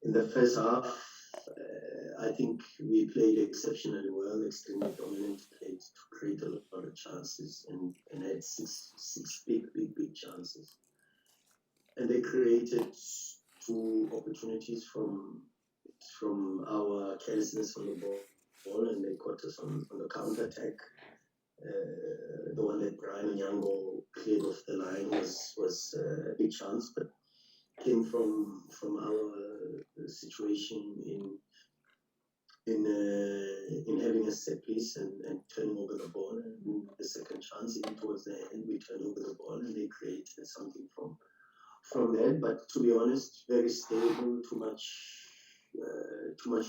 In the first half, I think we played exceptionally well, extremely dominant, played to create a lot of chances and had six big chances. And they created 2 opportunities from our carelessness on the ball, and they caught us on the counter-attack. The one that Brian Onyango cleared off the line was a big chance, but came from our situation in having a set piece and turning over the ball. And the second chance, even towards the end, we turned over the ball and they created something from that. But to be honest, very stable, too much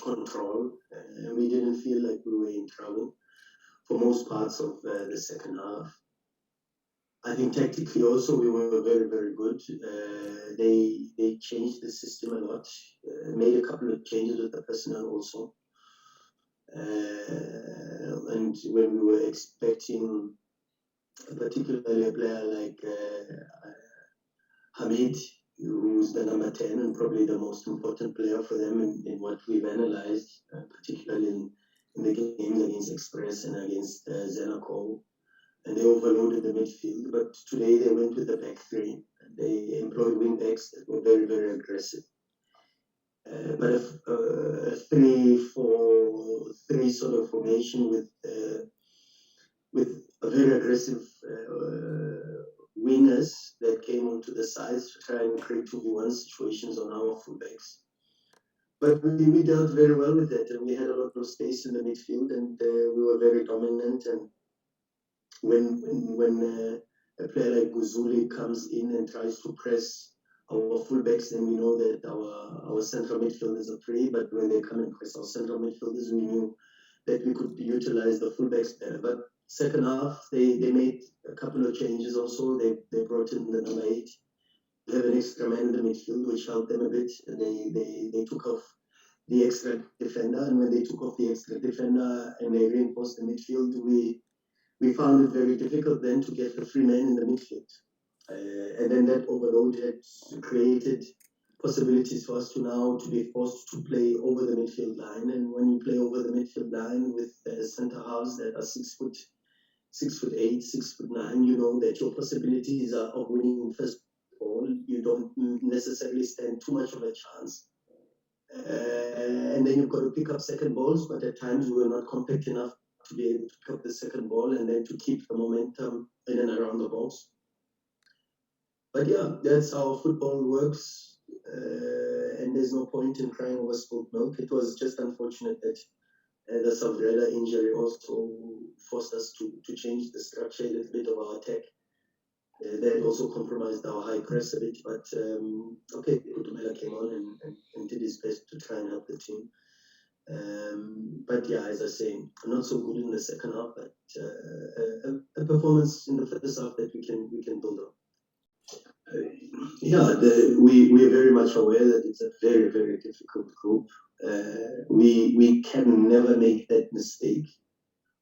control, and we didn't feel like we were in trouble for most parts of the second half. I think tactically also we were very, very good. They changed the system a lot, made a couple of changes with the personnel also. And when we were expecting particularly a player like Hamid, who's the number 10 and probably the most important player for them in what we've analyzed, particularly in the games against Express and against Zenaco. And they overloaded the midfield. But today they went with the back 3. And they employed wing backs that were very, very aggressive. But a 3-4-3 sort of formation with a very aggressive wingers that came onto the sides to try and create 2v1 situations on our fullbacks. But we dealt very well with that, and we had a lot of space in the midfield, and we were very dominant. And when a player like Guzuli comes in and tries to press our fullbacks, then we know that our central midfielders are free. But when they come and press our central midfielders, we knew that we could utilize the fullbacks better. But second half, they made a couple of changes also. They brought in the number 8. They have an extra man in the midfield, which helped them a bit. They took off the extra defender, and when they took off the extra defender and they reinforced the midfield, we found it very difficult then to get the 3 men in the midfield. And then that overload had created possibilities for us to be forced to play over the midfield line. And when you play over the midfield line with centre halves that are 6'8", 6'9", you know that your possibilities are of winning first ball. You don't necessarily stand too much of a chance. And then you've got to pick up second balls, but at times we were not compact enough to be able to pick up the second ball and then to keep the momentum in and around the box. But yeah, that's how football works, and there's no point in crying over spilled milk. It was just unfortunate that the Savrela injury also forced us to change the structure a little bit of our attack. That also compromised our high press a bit, but okay, Kutumela came on and did his best to try and help the team. But yeah, as I say, not so good in the second half, but a performance in the first half that we can build on. Yeah, we are very much aware that it's a very, very difficult group. We can never make that mistake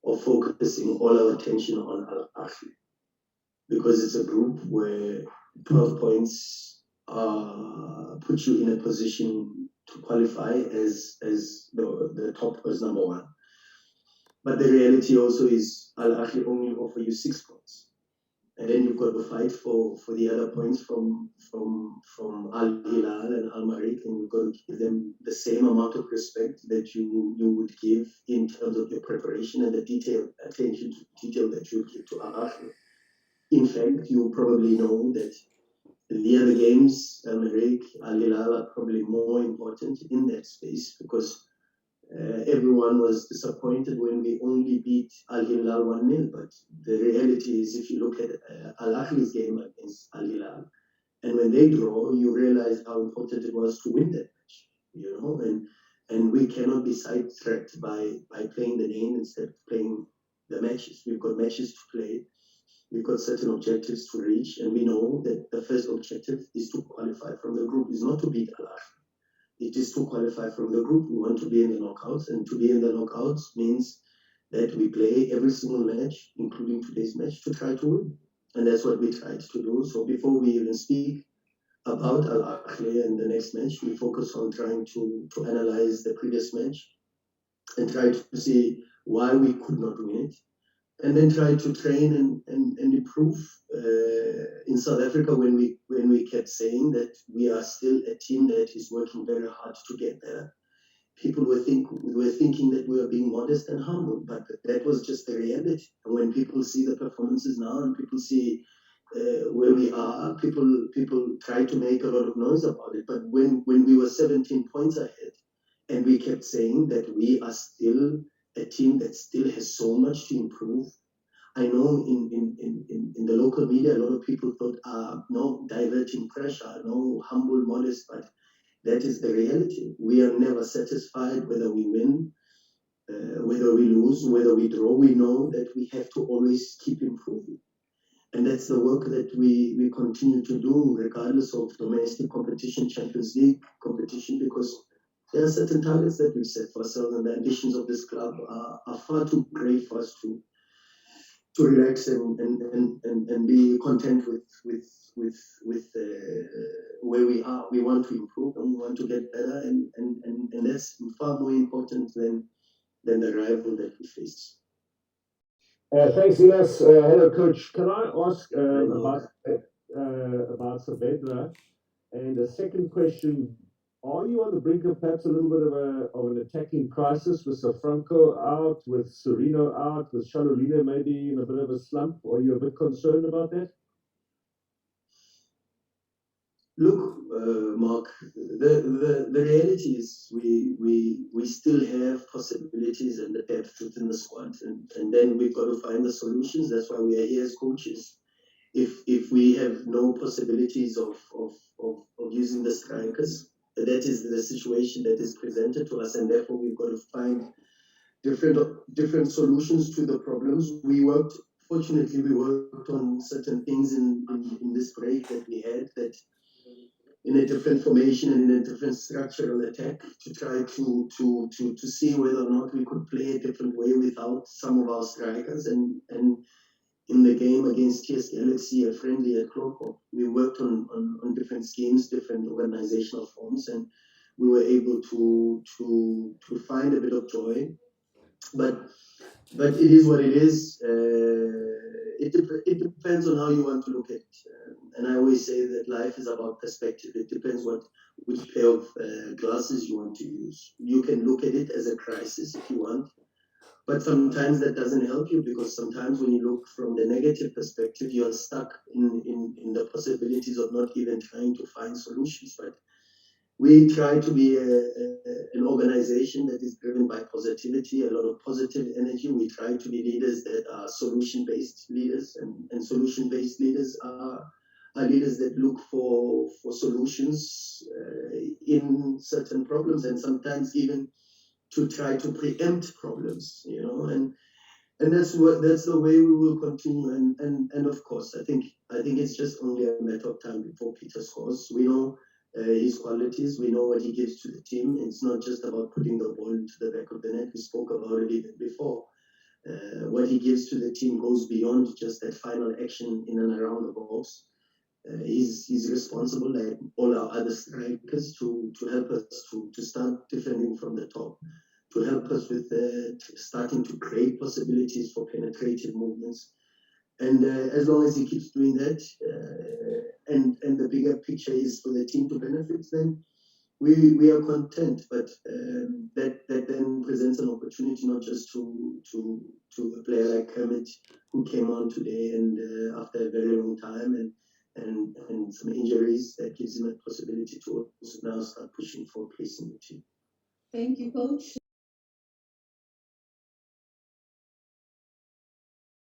of focusing all our attention on Ahly, because it's a group where 12 points put you in a position to qualify as the top as number 1. But the reality also is Al Ahly only offer you 6 points. And then you've got to fight for the other points from Al Hilal and Al Merrikh, and you've got to give them the same amount of respect that you would give in terms of your preparation and the attention to detail that you give to Al Ahly. In fact, you probably know that in the other games, Al Merrikh, Al Hilal are probably more important in that space, because everyone was disappointed when we only beat Al Hilal 1-0. But the reality is, if you look at Al Ahly's game against Al Hilal, and when they draw, you realize how important it was to win that match. You know, and we cannot be sidetracked by playing the name instead of playing the matches. We've got matches to play. We've got certain objectives to reach, and we know that the first objective is to qualify from the group. Is not to beat Al Ahly. It is to qualify from the group. We want to be in the knockouts, and to be in the knockouts means that we play every single match, including today's match, to try to win. And that's what we tried to do. So before we even speak about Al Ahly and the next match. We focus on trying to analyze the previous match and try to see why we could not win it, and then try to train and improve. In South Africa, when we kept saying that we are still a team that is working very hard to get better, people were thinking that we were being modest and humble, but that was just the reality. And when people see the performances now and people see where we are, people try to make a lot of noise about it. But when we were 17 points ahead, and we kept saying that we are still a team that still has so much to improve. I know in the local media, a lot of people thought, no, diverting pressure, no, humble, modest, but that is the reality. We are never satisfied whether we win, whether we lose, whether we draw. We know that we have to always keep improving. And that's the work that we continue to do, regardless of domestic competition, Champions League competition, because there are certain targets that we've set for ourselves, and the ambitions of this club are far too great for us to relax and be content with where we are. We want to improve and we want to get better, and that's far more important than the rival that we face. Thanks, Elias. Hello, Coach. Can I ask about Saavedra? And the second question: are you on the brink of perhaps a little bit of an attacking crisis with Safranco out, with Sereno out, with Shalolina maybe in a bit of a slump? Are you a bit concerned about that? Look, Mark, the reality is we still have possibilities and the depth within the squad, and then we've got to find the solutions. That's why we are here as coaches. If we have no possibilities of using the strikers, that is the situation that is presented to us, and therefore we've got to find different solutions to the problems. Fortunately, we worked on certain things in this break that we had, that in a different formation and in a different structural attack, to try to see whether or not we could play a different way without some of our strikers. And in the game against TS Galaxy, a friendly at Kroko, we worked on different schemes, different organizational forms, and we were able to find a bit of joy. But it is what it is. It depends on how you want to look at it. And I always say that life is about perspective. It depends which pair of glasses you want to use. You can look at it as a crisis if you want, but sometimes that doesn't help you, because sometimes when you look from the negative perspective, you are stuck in the possibilities of not even trying to find solutions. But we try to be an organization that is driven by positivity, a lot of positive energy. We try to be leaders that are solution-based leaders, and solution-based leaders are leaders that look for solutions in certain problems, and sometimes even to try to preempt problems, and that's the way we will continue. And of course, I think it's just only a matter of time before Peter scores. We know his qualities. We know what he gives to the team. It's not just about putting the ball into the back of the net. We spoke about it even before. What he gives to the team goes beyond just that final action in and around the box. He's responsible, like all our other strikers, to help us to start defending from the top, to help us with starting to create possibilities for penetrative movements. And as long as he keeps doing that, and the bigger picture is for the team to benefit, then we are content. But that then presents an opportunity not just to a player like Kermit, who came on today and after a very long time and some injuries, that gives him a possibility to also now start pushing for place in the team. Thank you, Coach.